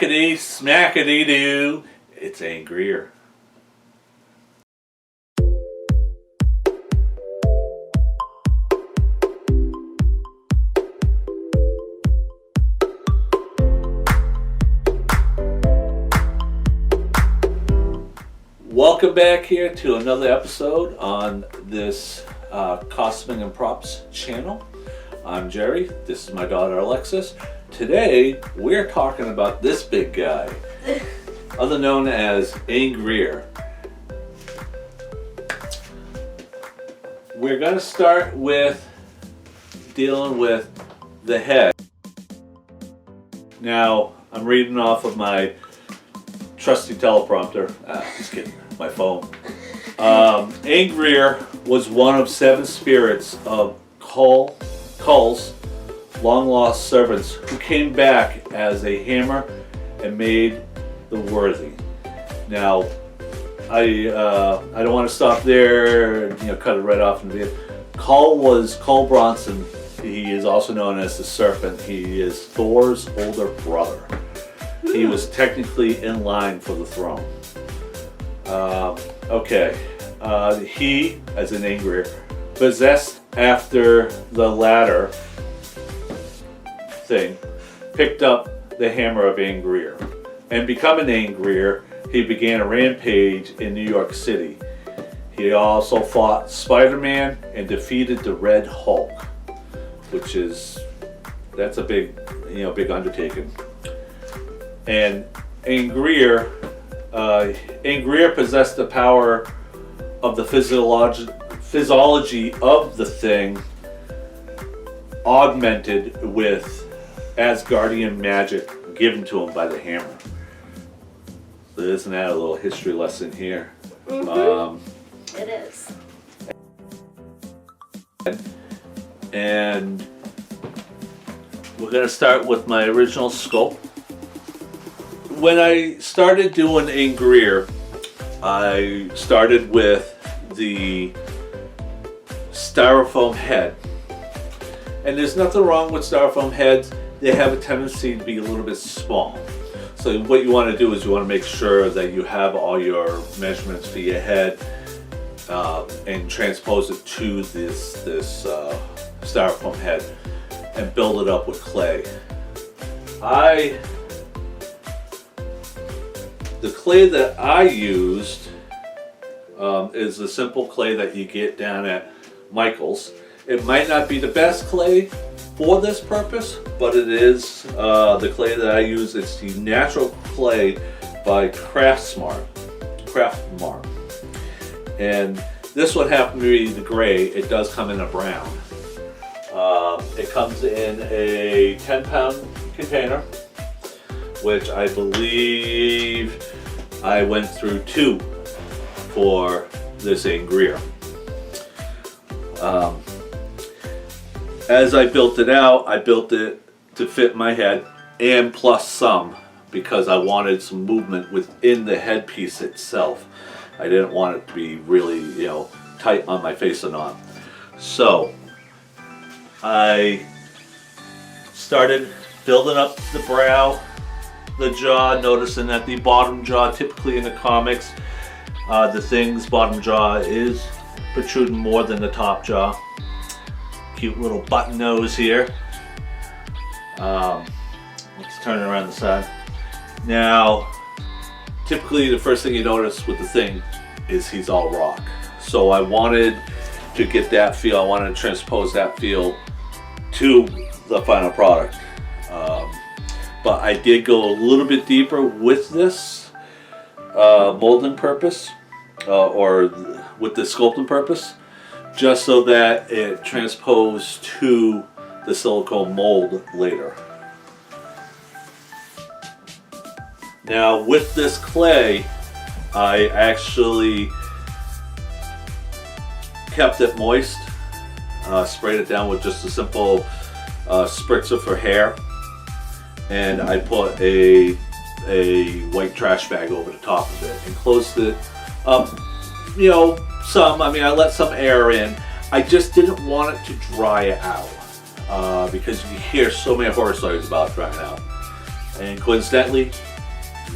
Slackety smackety doo. It's Angrir. Welcome back here to another episode on this Cosplay and Props channel. I'm Jerry. This is my daughter Alexis. Today we're talking about this big guy, other known as Angrir. We're going to start with dealing with the head. Now I'm reading off of my trusty teleprompter. Just kidding. My phone. Angrir was one of 7 spirits of Kull's long-lost servants who came back as a hammer and made the worthy. Now, I don't want to stop there. Cut it right off in the video. Kull was Kull Bronson. He is also known as the Serpent. He is Thor's older brother. He was technically in line for the throne. He, as an Angrir, possessed after the latter thing, picked up the hammer of Angrir. And becoming Angrir, he began a rampage in New York City. He also fought Spider-Man and defeated the Red Hulk, that's a big undertaking. And Angrir possessed the power of the physiology of the thing, augmented with Asgardian magic given to him by the hammer. So isn't that a little history lesson here? Mm-hmm. It is. And we're going to start with my original sculpt. When I started doing Angrir, I started with the styrofoam head. And there's nothing wrong with styrofoam heads. They have a tendency to be a little bit small. So what you want to do is you want to make sure that you have all your measurements for your head and transpose it to this styrofoam head and build it up with clay. The clay that I used is the simple clay that you get down at Michael's. It might not be the best clay for this purpose, but it is the clay that I use. It's the natural clay by Craftmark. And this one happened to be the gray. It does come in a brown. It comes in a 10-pound container, which I believe I went through 2 for this Angrir. As I built it out, I built it to fit my head and plus some, because I wanted some movement within the headpiece itself. I didn't want it to be really, tight on my face and on. So I started building up the brow, the jaw, noticing that the bottom jaw, typically in the comics, the Thing's bottom jaw is protruding more than the top jaw. Cute little button nose here. Let's turn it around the side. Now, typically the first thing you notice with the Thing is he's all rock. So I wanted to get that feel, I wanted to transpose that feel to the final product. But I did go a little bit deeper with this molding purpose, or with the sculpting purpose, just so that it transposed to the silicone mold later. Now with this clay, I actually kept it moist, sprayed it down with just a simple spritzer for hair, and I put a white trash bag over the top of it and closed it up, I let some air in. I just didn't want it to dry out because you hear so many horror stories about drying out. And coincidentally,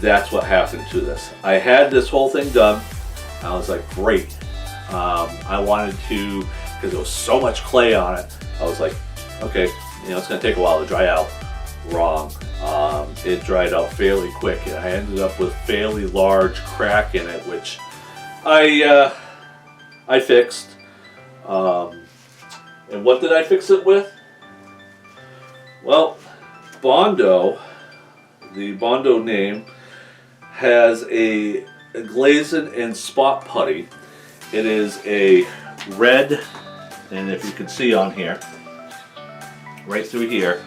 that's what happened to this. I had this whole thing done. I was like, great. I wanted to, because there was so much clay on it, I was like, okay, it's going to take a while to dry out. Wrong. It dried out fairly quick, and I ended up with a fairly large crack in it, which I fixed. And what did I fix it with? Well, Bondo, the Bondo name, has a glazing and spot putty. It is a red, and if you can see on here, right through here,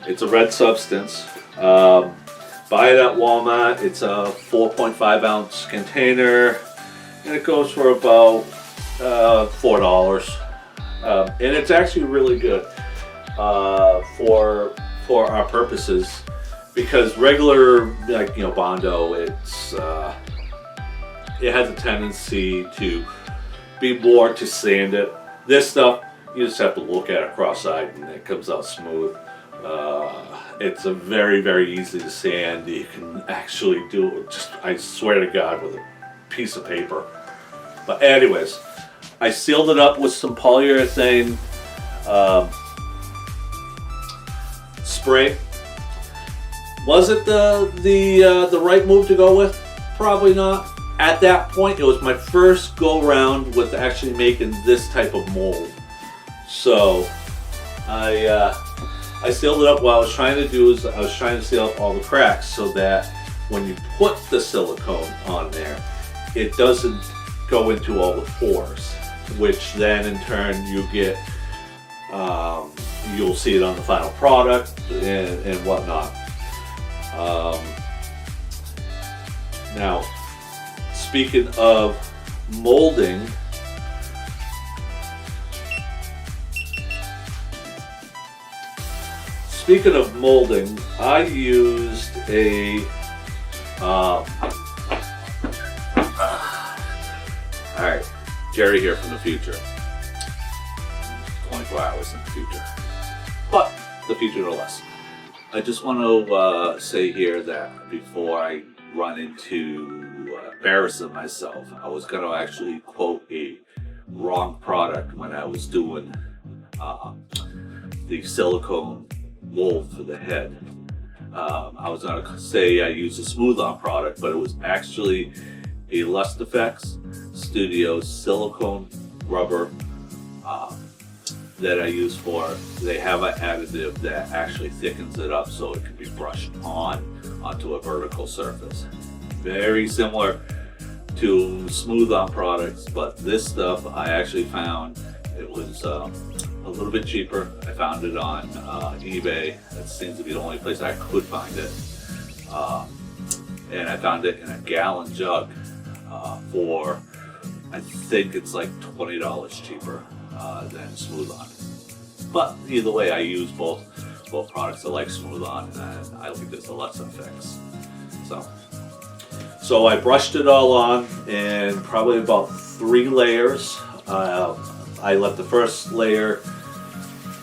it's a red substance. Buy it at Walmart. It's a 4.5 ounce container, and it goes for about $4. And it's actually really good for our purposes, because regular, like, Bondo, it has a tendency to be more to sand it. This stuff, you just have to look at it cross-eyed and it comes out smooth. It's a very, very easy to sand. You can actually do it, just, I swear to God, with a piece of paper. But anyways, I sealed it up with some polyurethane spray. Was it the right move to go with? Probably not. At that point, it was my first go round with actually making this type of mold. So I sealed it up. What I was trying to do is I was trying to seal up all the cracks so that when you put the silicone on there, it doesn't go into all the pores, which then in turn you get, you'll see it on the final product and whatnot. Now, speaking of molding, I used a alright, Jerry here from the future. 24 hours in the future. But the future no less. I just want to say here that before I run into embarrassing myself, I was going to actually quote a wrong product when I was doing the silicone mold for the head. I was going to say I used a smooth-on product, but it was actually a Lust Effects Studio silicone rubber that I use for. They have an additive that actually thickens it up so it can be brushed onto a vertical surface. Very similar to smooth-on products, but this stuff I actually found it was a little bit cheaper. I found it on eBay. That seems to be the only place I could find it. And I found it in a gallon jug for, I think it's like $20 cheaper than smooth-on. But either way, I use both products. I like smooth-on and I like this Lust Effects. So I brushed it all on in probably about 3 layers. I let the first layer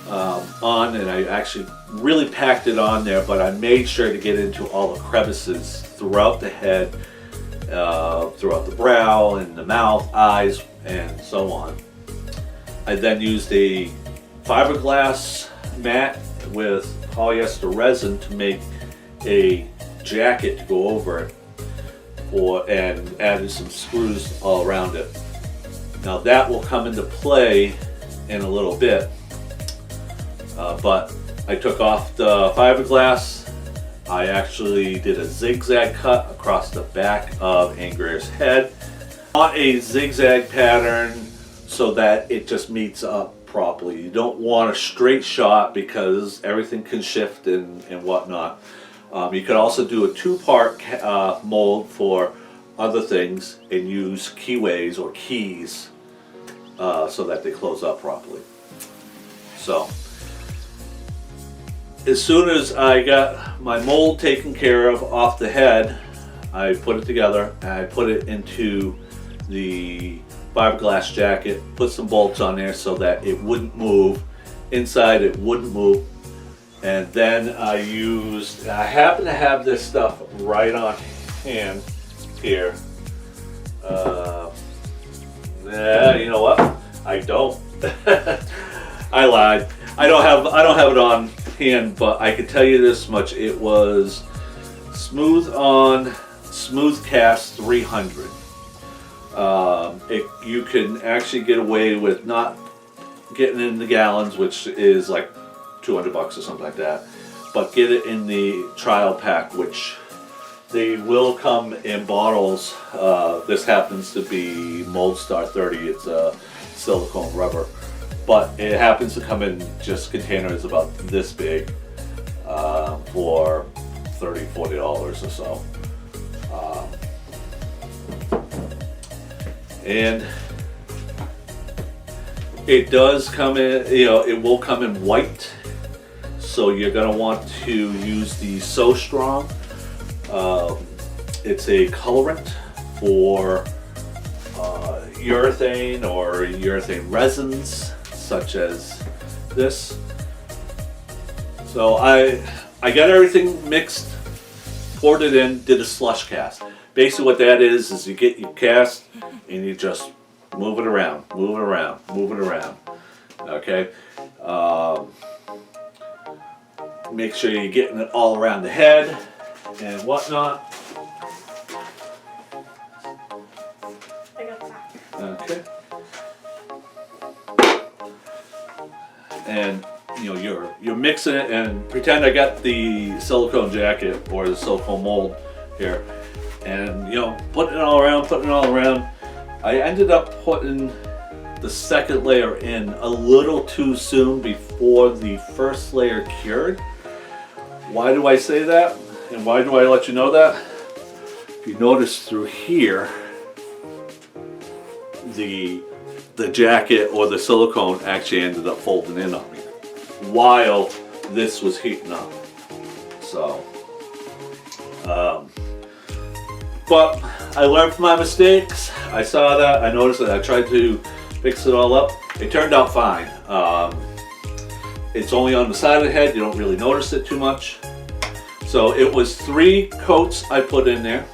on, and I actually really packed it on there, but I made sure to get into all the crevices throughout the head, throughout the brow and the mouth, eyes, and so on. I then used a fiberglass mat with polyester resin to make a jacket to go over it, and added some screws all around it. Now that will come into play in a little bit, but I took off the fiberglass. I actually did a zigzag cut across the back of Angrir's head. Not a zigzag pattern so that it just meets up properly. You don't want a straight shot because everything can shift and whatnot. You could also do a 2-part mold for other things and use keyways or keys so that they close up properly. So as soon as I got my mold taken care of off the head, I put it together and I put it into the fiberglass jacket, put some bolts on there so that it wouldn't move. Inside it wouldn't move. And then I happen to have this stuff right on hand here. Yeah, you know what? I don't. I lied. I don't have it on hand, but I can tell you this much: it was Smooth Cast 300. You can actually get away with not getting in the gallons, which is like $200 or something like that, but get it in the trial pack, which they will come in bottles. This happens to be Mold Star 30. It's a silicone rubber, but it happens to come in just containers about this big for $30, $40 or so. And it does come in, it will come in white. So you're going to want to use the So Strong. It's a colorant for urethane or urethane resins, such as this. So I got everything mixed, poured it in, did a slush cast. Basically what that is you get your cast and you just move it around, okay? Make sure you're getting it all around the head and whatnot. I got that. Okay. And you're mixing it, and pretend I got the silicone jacket or the silicone mold here, and putting it all around. I ended up putting the second layer in a little too soon before the first layer cured. Why do I say that? And why do I let you know that? If you notice through here, the jacket or the silicone actually ended up folding in on me while this was heating up. So, but I learned from my mistakes. I saw that, I noticed that, I tried to fix it all up. It turned out fine. It's only on the side of the head, you don't really notice it too much. So it was 3 coats I put in there.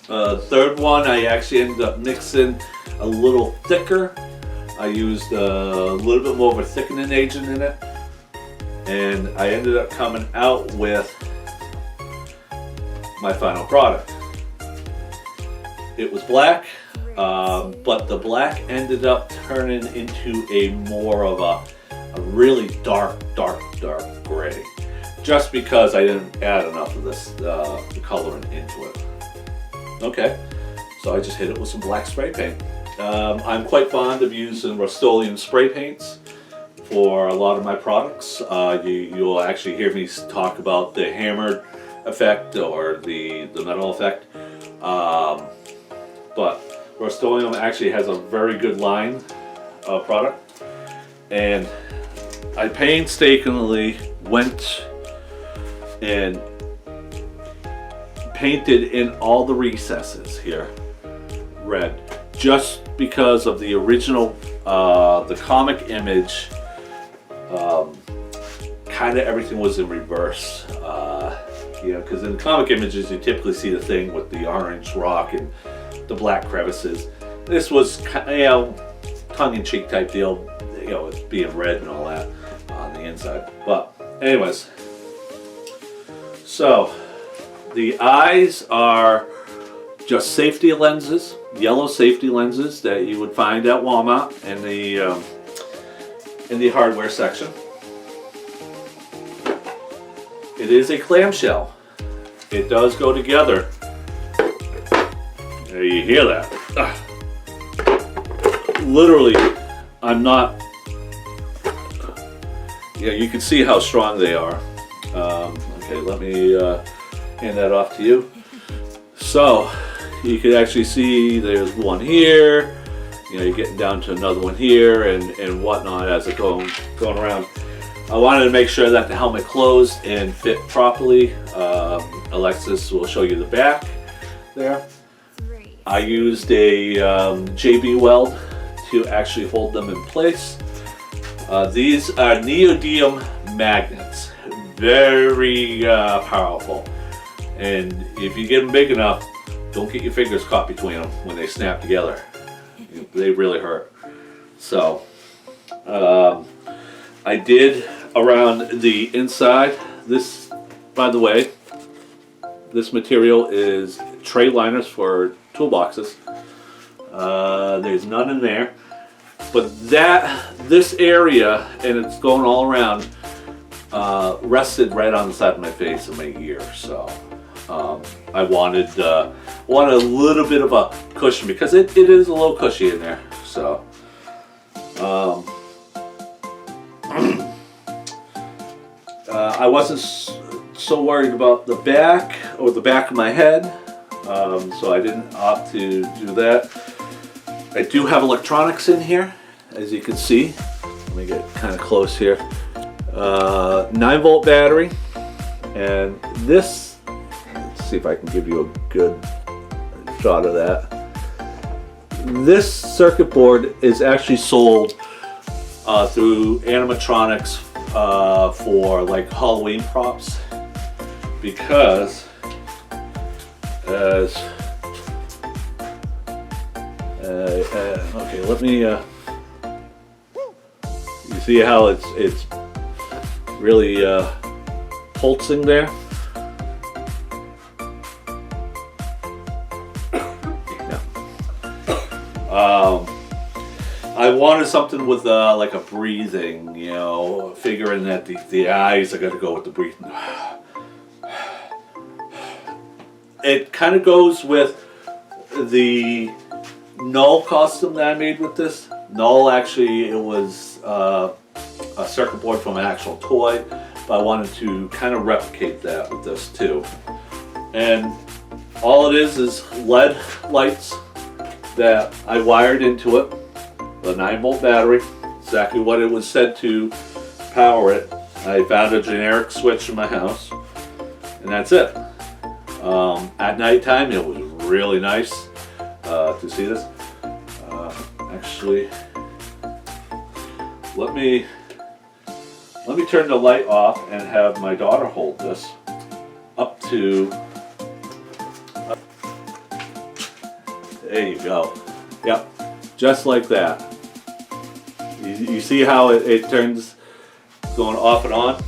Third one I actually ended up mixing a little thicker. I used a little bit more of a thickening agent in it. And I ended up coming out with my final product. It was black, but the black ended up turning into a more of a really dark gray, just because I didn't add enough of this the coloring into it. Okay, so I just hit it with some black spray paint. I'm quite fond of using Rust-Oleum spray paints for a lot of my products. You'll actually hear me talk about the hammered effect or the metal effect. But Rust-Oleum actually has a very good line of product, and I painstakingly went and painted in all the recesses here red, just because of the original, the comic image. Kind of everything was in reverse, because in the comic images you typically see the thing with the orange rock and the black crevices. This was, tongue-in-cheek type deal, with being red and all that on the inside. But anyways, so the eyes are just safety lenses, yellow safety lenses that you would find at Walmart in the hardware section. It is a clamshell. It does go together. There, you hear that? Literally, I'm not. You can see how strong they are. Okay, let me hand that off to you. So you can actually see there's one here. You're getting down to another one here and whatnot as it going around. I wanted to make sure that the helmet closed and fit properly. Alexis will show you the back there. I used a JB weld to actually hold them in place. These are neodymium magnets. very powerful. And if you get them big enough, don't get your fingers caught between them when they snap together. They really hurt. So, I did around the inside. This, by the way, this material is tray liners for toolboxes. There's none in there. But this area, and it's going all around, rested right on the side of my face and my ear. So I wanted a little bit of a cushion because it is a little cushy in there. So I wasn't so worried about the back or the back of my head, so I didn't opt to do that. I do have electronics in here, as you can see. Let me get kind of close here. 9-volt battery, and this, let's see if I can give you a good shot of that. This circuit board is actually sold through animatronics for like Halloween props, because as okay, let me you see how it's really pulsing there. Yeah. I wanted something with like a breathing, you know, figuring that the eyes are going to go with the breathing. It kind of goes with the Null costume that I made with this. Null, actually, it was a circuit board from an actual toy, but I wanted to kind of replicate that with this too. And all it is LED lights that I wired into it, the 9-volt battery, exactly what it was said to power it. I found a generic switch in my house, and that's it. At nighttime, it was really nice to see this. Actually, let me turn the light off and have my daughter hold this up to. There you go. Yep, just like that. You see how it turns, going off and on?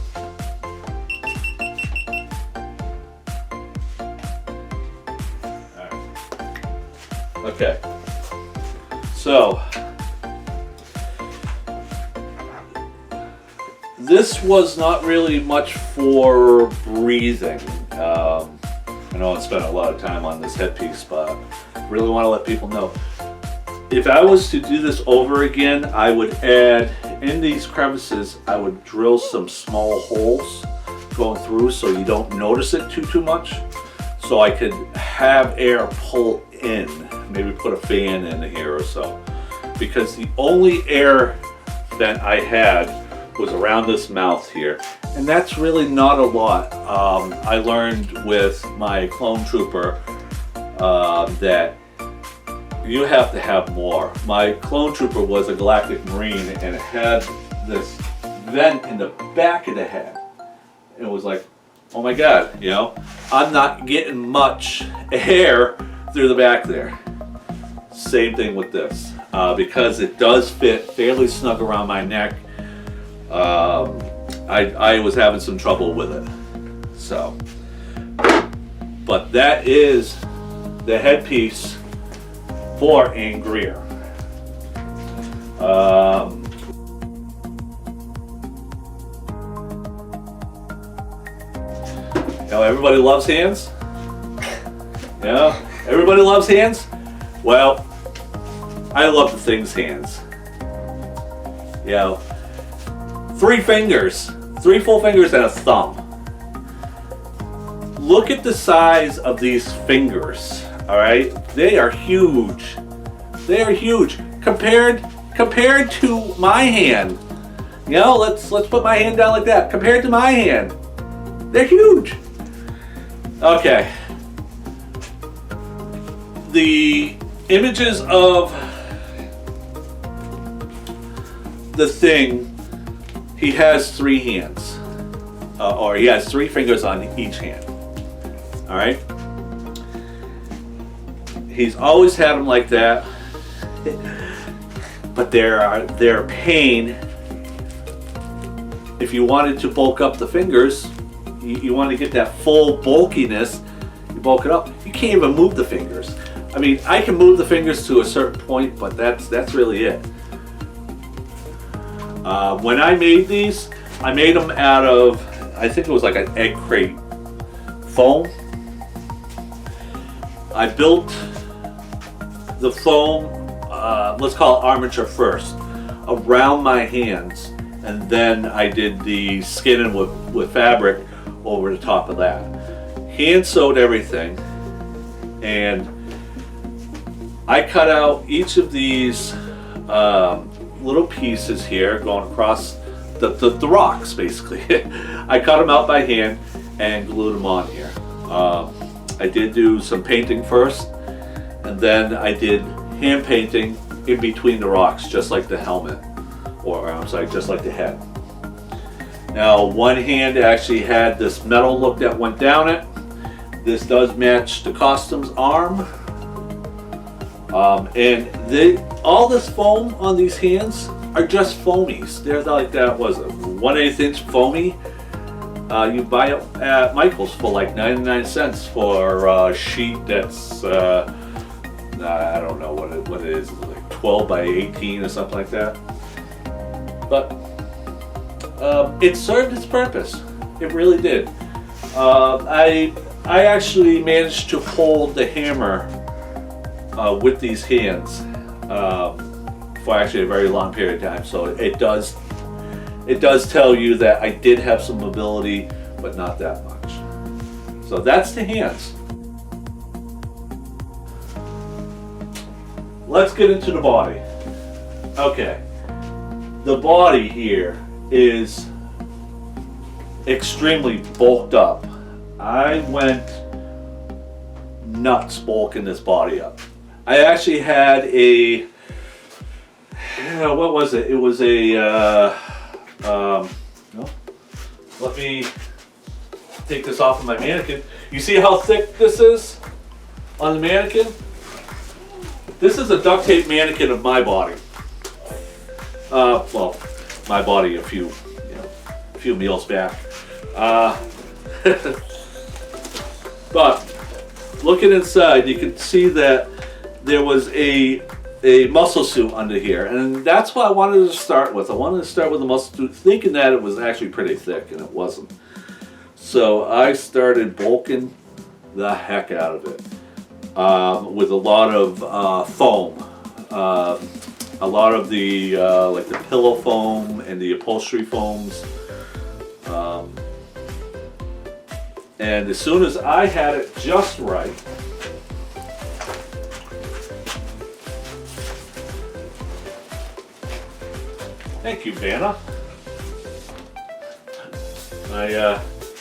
Okay, so this was not really much for breathing. I know I spent a lot of time on this headpiece, but I really want to let people know. If I was to do this over again, I would add, in these crevices, I would drill some small holes going through so you don't notice it too much. So I could have air pull in, maybe put a fan in here or so. Because the only air that I had was around this mouth here. And that's really not a lot. I learned with my clone trooper that you have to have more. My clone trooper was a Galactic Marine, and it had this vent in the back of the head. It was like, oh my God, you know, I'm not getting much air through the back there. Same thing with this. Because it does fit fairly snug around my neck, I was having some trouble with it. So, but that is the headpiece for Angrir. You know, everybody loves hands. You know, everybody loves hands. Well, I love the thing's hands. You know, 3 fingers, 3 full fingers and a thumb. Look at the size of these fingers. All right, they are huge. They are huge compared to my hand. You know, let's put my hand down like that. Compared to my hand, they're huge. Okay. The images of the thing, he has 3 hands. or he has 3 fingers on each hand. All right. He's always had them like that, but they're pain. If you wanted to bulk up the fingers, you want to get that full bulkiness, you bulk it up. You can't even move the fingers. I mean, I can move the fingers to a certain point, but that's really it. When I made these, I made them out of, I think it was like an egg crate foam. I built the foam, let's call it armature first, around my hands, and then I did the skinning with fabric over the top of that. Hand sewed everything, and I cut out each of these little pieces here going across the rocks, basically. I cut them out by hand and glued them on here. I did do some painting first, and then I did hand painting in between the rocks, just like the helmet, or I'm sorry, just like the head. Now, one hand actually had this metal look that went down it. This does match the costume's arm. And all this foam on these hands are just foamies. They're like that, was it 1/8 inch foamy? You buy it at Michael's for like 99 cents for a sheet that's, I don't know what it is, like 12 by 18 or something like that. But it served its purpose. It really did. I actually managed to hold the hammer with these hands for actually a very long period of time. So it does tell you that I did have some mobility, but not that much. So that's the hands. Let's get into the body. Okay, the body here is extremely bulked up. I went nuts bulking this body up. I actually had a, what was it? It was a, no, let me take this off of my mannequin. You see how thick this is on the mannequin? This is a duct tape mannequin of my body. Well, my body a few meals back. But looking inside, you can see that there was a muscle suit under here, and that's what I wanted to start with. I wanted to start with the muscle suit, thinking that it was actually pretty thick, and it wasn't. So I started bulking the heck out of it with a lot of foam, a lot of the like the pillow foam and the upholstery foams. And as soon as I had it just right, thank you, Vanna. My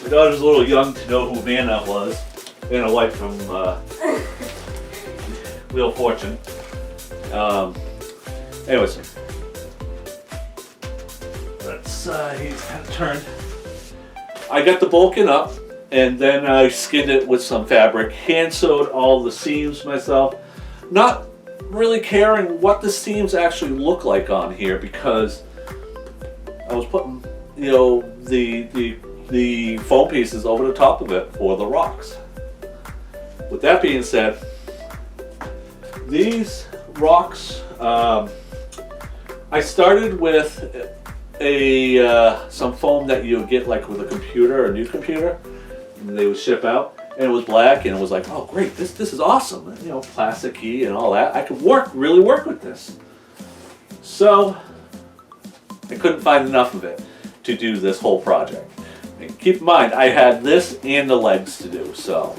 daughter's a little young to know who Vanna was. Vanna White from Wheel of Fortune. Anyways, he's kind of turned. I got the bulking up, and then I skinned it with some fabric, hand sewed all the seams myself, not really caring what the seams actually look like on here, because I was putting, the foam pieces over the top of it for the rocks. With that being said, these rocks, I started with some foam that you would get like with a computer, a new computer, and they would ship out, and it was black, and it was like, oh great, this is awesome, plasticky and all that. I could really work with this. So I couldn't find enough of it to do this whole project. And keep in mind, I had this and the legs to do, so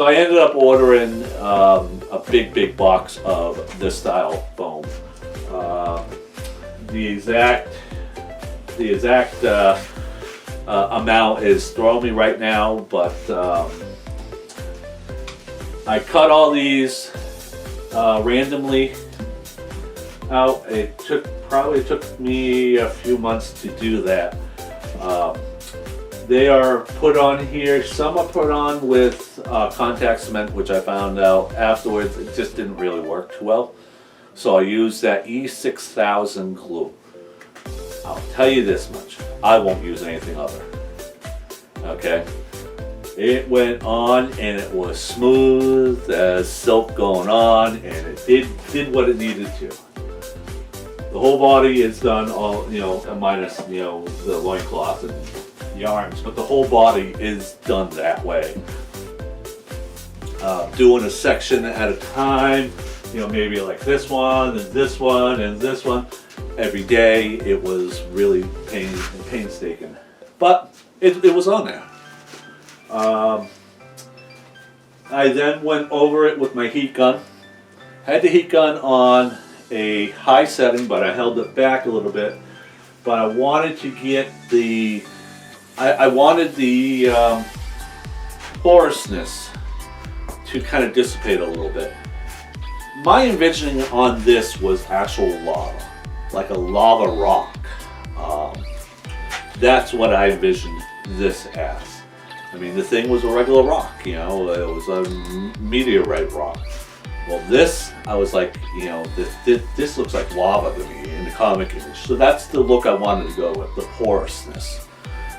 I ended up ordering a big box of this style foam. The exact amount is throwing me right now, but I cut all these randomly out. It probably took me a few months to do that. They are put on here. Some are put on with contact cement, which I found out afterwards it just didn't really work too well. So I used that E6000 glue. I'll tell you this much, I won't use anything other. Okay? It went on and it was smooth as silk going on, and it did what it needed to. The whole body is done all, minus, the loincloth and the arms, but the whole body is done that way. Doing a section at a time, maybe like this one and this one and this one. Every day it was really painstaking, but it was on there. I then went over it with my heat gun. Had the heat gun on a high setting, but I held it back a little bit. But I wanted to get the, I wanted the porousness to kind of dissipate a little bit. My envisioning on this was actual lava, like a lava rock. That's what I envisioned this as. I mean, the thing was a regular rock, it was a meteorite rock. Well, this, I was like, this looks like lava to me in the comic image. So that's the look I wanted to go with, the porousness.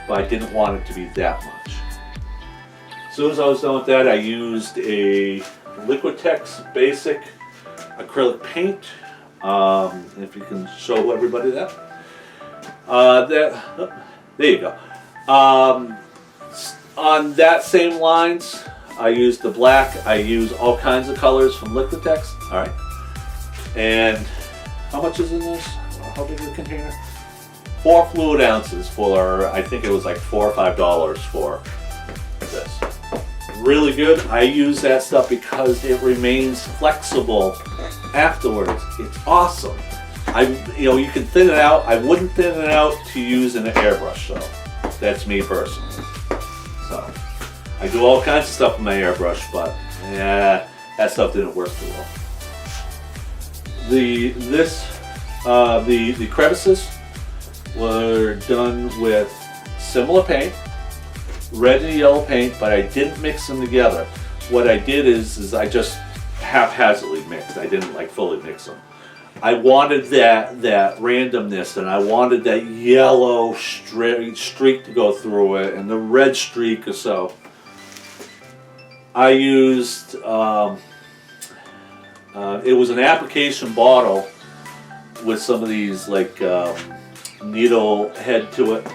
But I didn't want it to be that much. As soon as I was done with that, I used a Liquitex basic acrylic paint. If you can show everybody that. There you go. On that same lines, I used the black. I use all kinds of colors from Liquitex. All right. And how much is in this? How big is the container? 4 fluid ounces for, I think it was like $4 or $5 for this. Really good. I use that stuff because it remains flexible afterwards. It's awesome. You can thin it out. I wouldn't thin it out to use in an airbrush though. That's me personally. So I do all kinds of stuff with my airbrush, but yeah, that stuff didn't work too well. The crevices were done with similar paint, red and yellow paint, but I didn't mix them together. What I did is I just haphazardly mixed. I didn't fully mix them. I wanted that randomness, and I wanted that yellow streak to go through it, and the red streak or so. I used, it was an application bottle with some of these needle head to it,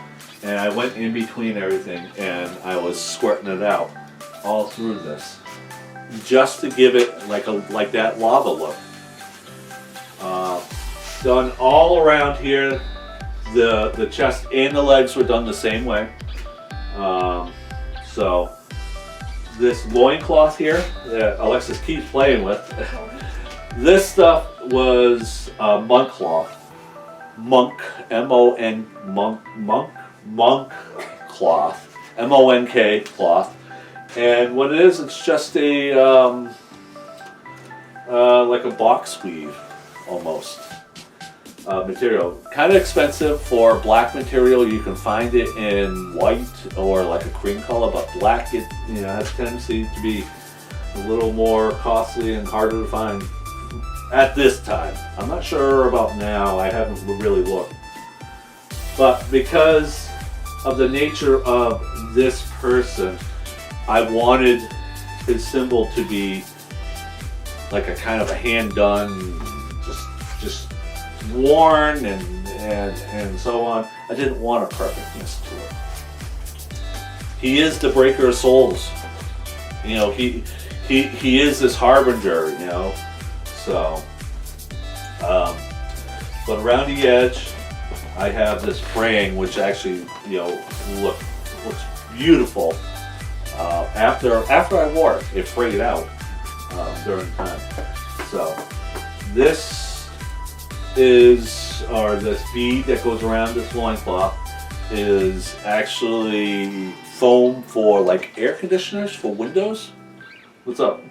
and I went in between everything and I was squirting it out all through this, just to give it like that lava look. Done all around here. The chest and the legs were done the same way. So this loincloth here that Alexis keeps playing with, this stuff was monk cloth. Monk, M-O-N, monk cloth, M-O-N-K cloth. And what it is, it's just a like a box weave almost material. Kind of expensive for black material. You can find it in white or like a cream color, but black it has a tendency to be a little more costly and harder to find at this time. I'm not sure about now. I haven't really looked. But because of the nature of this person, I wanted his symbol to be like a kind of a hand done, just worn and so on. I didn't want a perfectness to it. He is the breaker of souls. He is this harbinger, So, but around the edge, I have this fraying, which actually, looks beautiful. After I wore it, it frayed out during time. So this bead that goes around this loincloth is actually foam for like air conditioners for windows. What's up?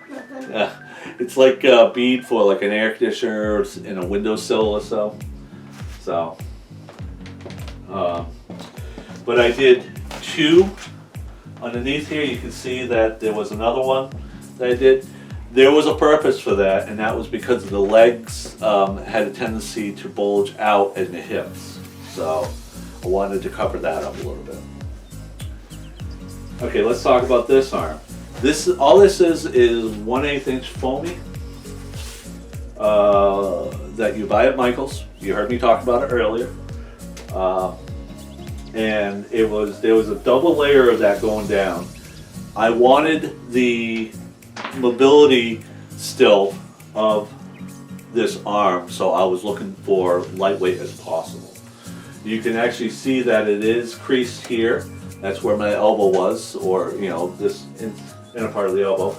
Nothing. Yeah, it's like a bead for like an air conditioner in a windowsill or so. So but I did 2 underneath here. You can see that there was another one that I did. There was a purpose for that, and that was because the legs had a tendency to bulge out in the hips. So I wanted to cover that up a little bit. Okay, let's talk about this arm. All this is 1/8 inch foamy that you buy at Michael's. You heard me talk about it earlier. And there was a double layer of that going down. I wanted the mobility still of this arm, so I was looking for lightweight as possible. You can actually see that it is creased here. That's where my elbow was, or this inner part of the elbow.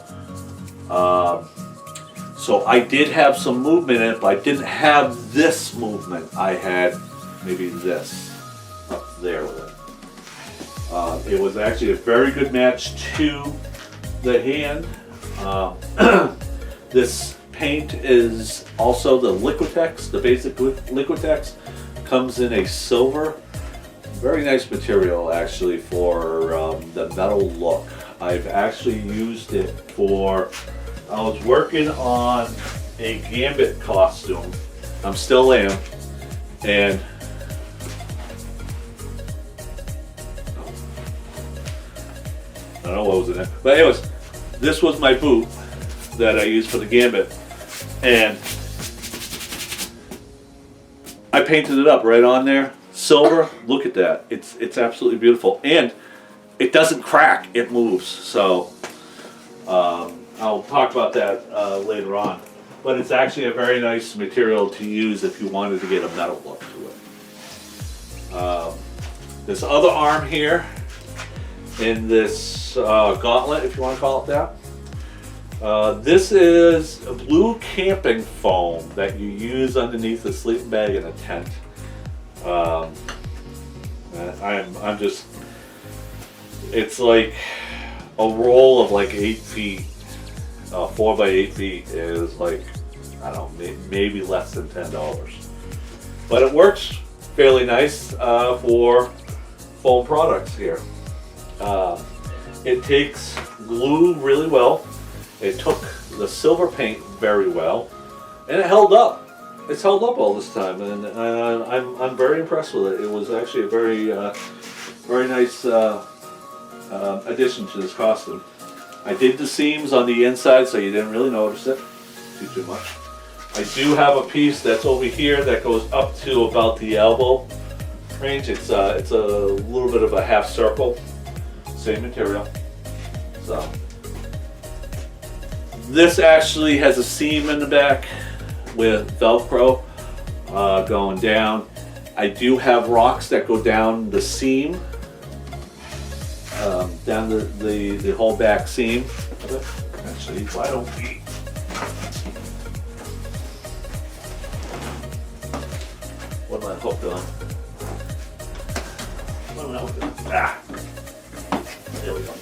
So I did have some movement in it, but I didn't have this movement. I had maybe this up there with it. It was actually a very good match to the hand. This paint is also the Liquitex, the basic Liquitex. Comes in a silver. Very nice material actually for the metal look. I've actually used it for, I was working on a Gambit costume. I'm still am. And I don't know what was in it. But anyways, this was my boot that I used for the Gambit. And I painted it up right on there. Silver, look at that. It's absolutely beautiful. And it doesn't crack, it moves. So I'll talk about that later on. But it's actually a very nice material to use if you wanted to get a metal look to it. This other arm here, in this gauntlet, if you want to call it that. This is a blue camping foam that you use underneath a sleeping bag in a tent. I'm just, it's like a roll of like 8 feet, 4 by 8 feet is like, I don't know, maybe less than $10. But it works fairly nice for foam products here. It takes glue really well. It took the silver paint very well, and it held up. It's held up all this time, and I'm very impressed with it. It was actually a very nice addition to this costume. I did the seams on the inside, so you didn't really notice it too much. I do have a piece that's over here that goes up to about the elbow range. It's a little bit of a half circle, same material. So this actually has a seam in the back with Velcro going down. I do have rocks that go down the seam, down the whole back seam. Actually, why don't we? What am I hooked on? What am I hooked on? Ah, there we go.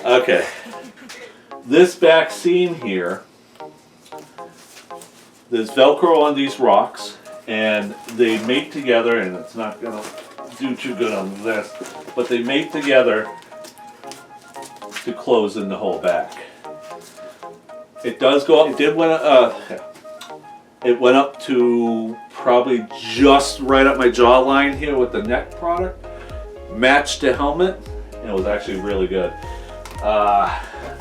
Okay, this back seam here, there's Velcro on these rocks, and they mate together, and it's not gonna do too good on this, but they mate together to close in the whole back. It does go up, it went up to probably just right up my jawline here with the neck product, matched the helmet, and it was actually really good.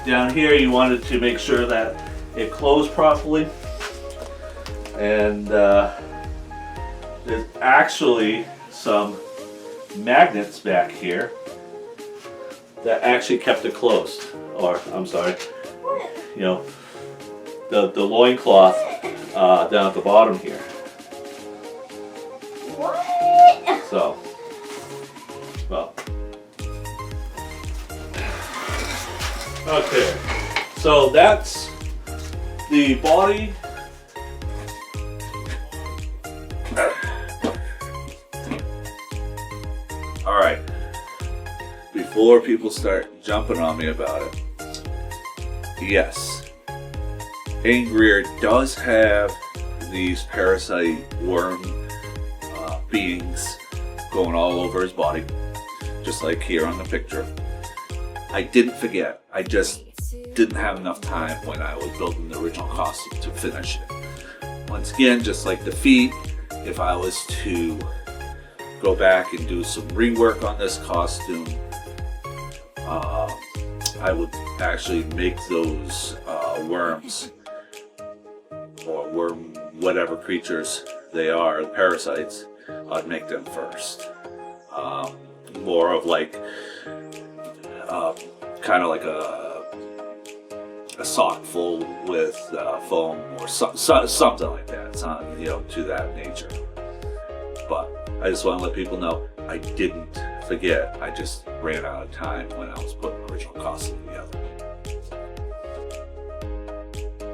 Down here you wanted to make sure that it closed properly, and there's actually some magnets back here that actually kept it closed, or I'm sorry, the loincloth down at the bottom here. What? So, well. Okay, so that's the body. All right, before people start jumping on me about it, yes, Angrir does have these parasite worm beadings going all over his body, just like here on the picture. I didn't forget. I just didn't have enough time when I was building the original costume to finish it. Once again, just like the feet, if I was to go back and do some rework on this costume, I would actually make those worms or worm whatever creatures they are, parasites. I'd make them first. More of like kind of like a sock full with foam or something like that. It's not, to that nature. But I just want to let people know I didn't forget. I just ran out of time when I was putting the original costume together.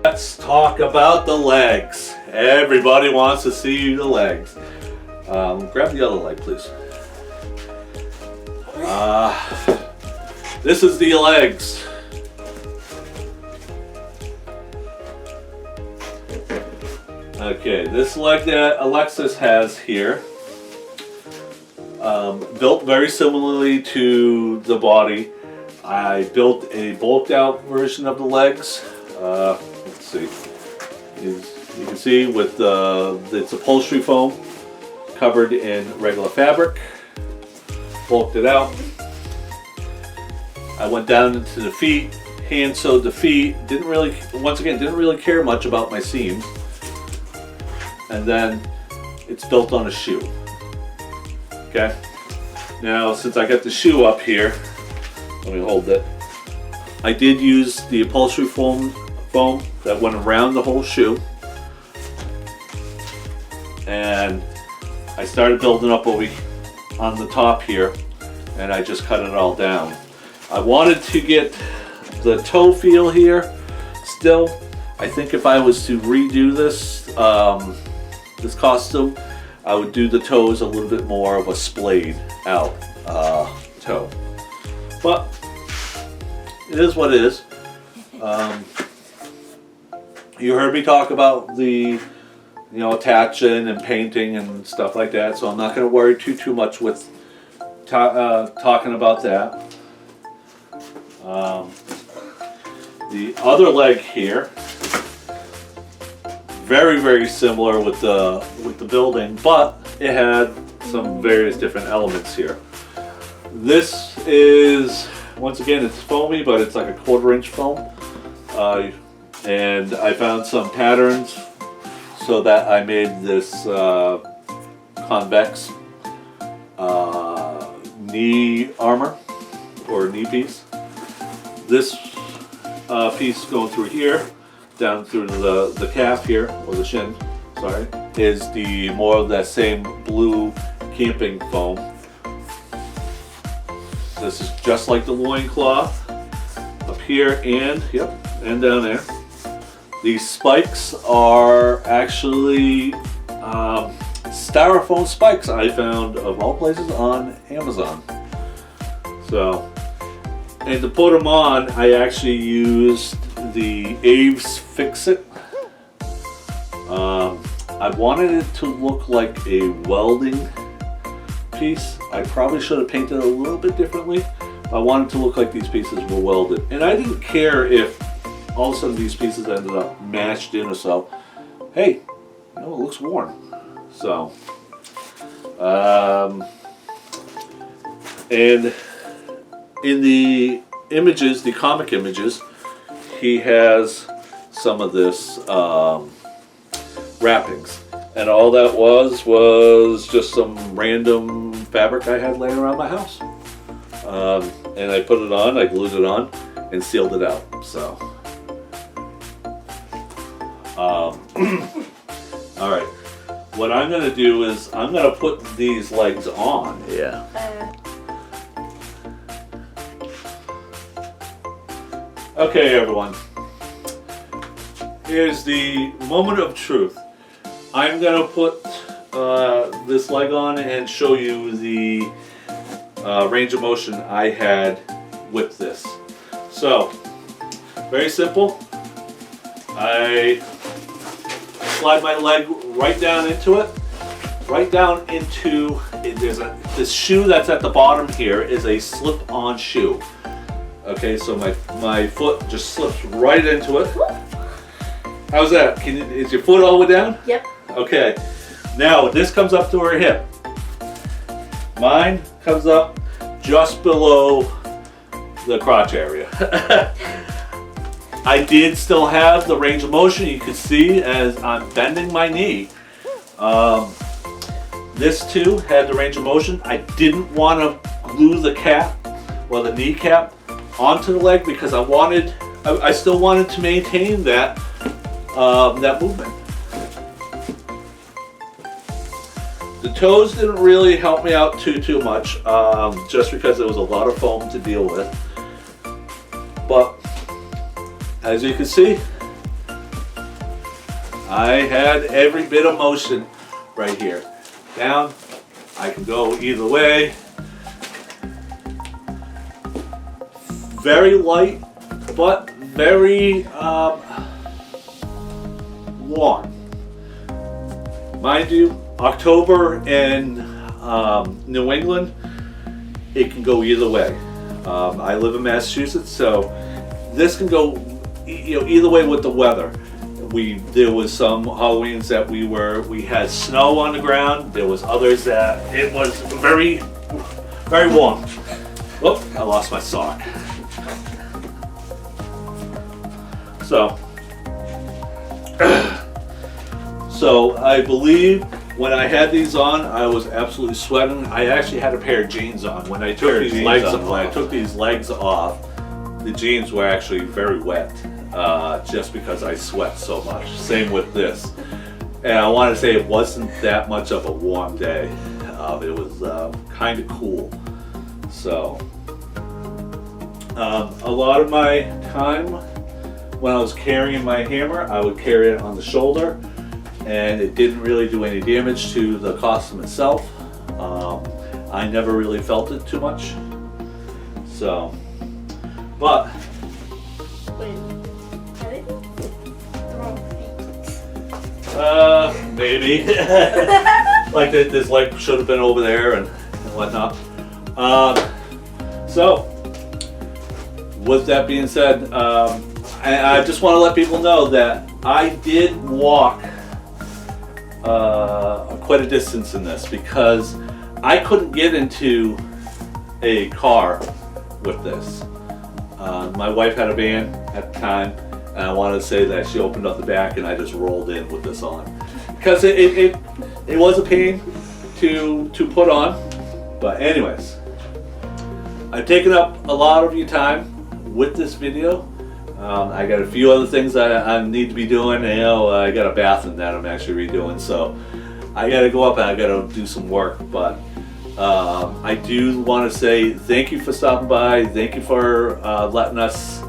Let's talk about the legs. Everybody wants to see the legs. Grab the other leg, please. This is the legs. Okay, this leg that Alexis has here, built very similarly to the body. I built a bulked out version of the legs. Let's see. You can see with its upholstery foam covered in regular fabric. Bulked it out. I went down into the feet, hand sewed the feet. Didn't really care much about my seams. And then it's built on a shoe. Okay. Now, since I got the shoe up here, let me hold it. I did use the upholstery foam that went around the whole shoe, and I started building up over on the top here, and I just cut it all down. I wanted to get the toe feel here still. I think if I was to redo this this costume, I would do the toes a little bit more of a splayed out toe. But it is what it is. You heard me talk about the attaching and painting and stuff like that, so I'm not going to worry too much with talking about that. The other leg here, very similar with the building, but it had some various different elements here. This is, once again, it's foamy, but it's like a 1/4 inch foam, and I found some patterns so that I made this convex knee armor or knee piece. This piece going through here, down through the calf here, or the shin, sorry, is the more of that same blue camping foam. This is just like the loincloth up here and down there. These spikes are actually styrofoam spikes I found of all places on Amazon. So, and to put them on, I actually used the Aves Fix-It. I wanted it to look like a welding piece. I probably should have painted it a little bit differently. I wanted to look like these pieces were welded. And I didn't care if all of a sudden these pieces ended up mashed in or so. Hey, it looks worn. So, and in the images, the comic images, he has some of this wrappings, and all that was just some random fabric I had laying around my house, and I put it on, I glued it on, and sealed it out. So, all right. What I'm gonna do is I'm gonna put these legs on. Yeah. Okay, everyone. Here's the moment of truth. I'm gonna put this leg on and show you the range of motion I had with this. So, very simple. I slide my leg right down into it, right down into, this shoe that's at the bottom here is a slip-on shoe. Okay, so my foot just slips right into it. How's that? Is your foot all the way down? Yep. Okay. Now this comes up to her hip. Mine comes up just below the crotch area. I did still have the range of motion. You can see as I'm bending my knee. This too had the range of motion. I didn't want to glue the cap or the kneecap onto the leg because I still wanted to maintain that movement. The toes didn't really help me out too much, just because there was a lot of foam to deal with. But as you can see, I had every bit of motion right here. Down, I can go either way. Very light, but very warm. Mind you, October in New England, it can go either way. I live in Massachusetts, so this can go either way with the weather. There was some Halloweens that we had snow on the ground. There was others that it was very, very warm. Oh, I lost my sock. So I believe when I had these on, I was absolutely sweating. I actually had a pair of jeans on. When I took these legs off, the jeans were actually very wet, just because I sweat so much. Same with this. And I want to say it wasn't that much of a warm day. It was kind of cool. So a lot of my time when I was carrying my hammer, I would carry it on the shoulder, and it didn't really do any damage to the costume itself. I never really felt it too much. So, but Wait, are they the wrong feet? Maybe. Like this leg should have been over there and whatnot. So, with that being said, I just want to let people know that I did walk quite a distance in this because I couldn't get into a car with this. My wife had a van at the time, and I wanted to say that she opened up the back and I just rolled in with this on. Because it was a pain to put on. But anyways, I've taken up a lot of your time with this video. I got a few other things that I need to be doing. I got a bathroom that I'm actually redoing, so I got to go up and I got to do some work. But I do want to say thank you for stopping by. Thank you for letting us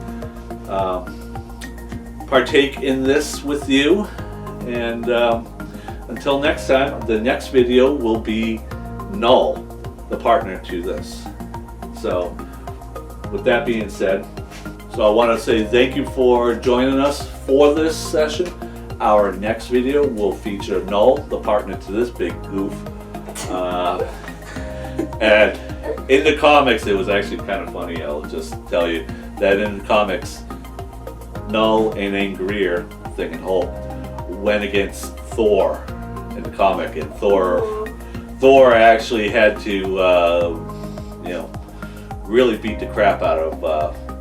partake in this with you. And until next time, the next video will be Null, the partner to this. So with that being said, so I want to say thank you for joining us for this session. Our next video will feature Null, the partner to this big goof. And in the comics, it was actually kind of funny. I'll just tell you that in the comics, Null and Angrir, Thing and Hulk, went against Thor in the comic, and Thor actually had to, really beat the crap out of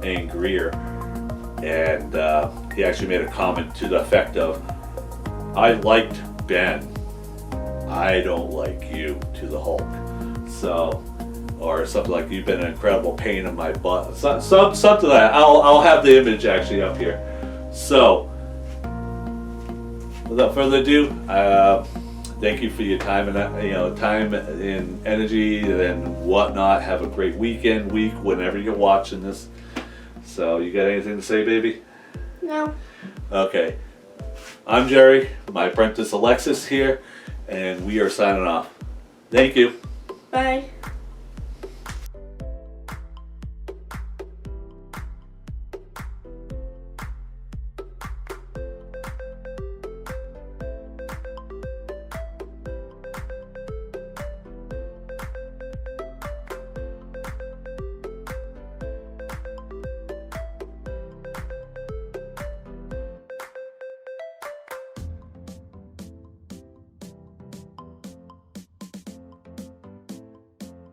Angrir, and he actually made a comment to the effect of, "I liked Ben, I don't like you," to the Hulk. So, or something like, "You've been an incredible pain in my butt." Something like that. I'll have the image actually up here. So, without further ado, thank you for your time and time and energy and whatnot. Have a great week, whenever you're watching this. So, you got anything to say, baby? No. Okay. I'm Jerry, my apprentice Alexis here, and we are signing off. Thank you. Bye.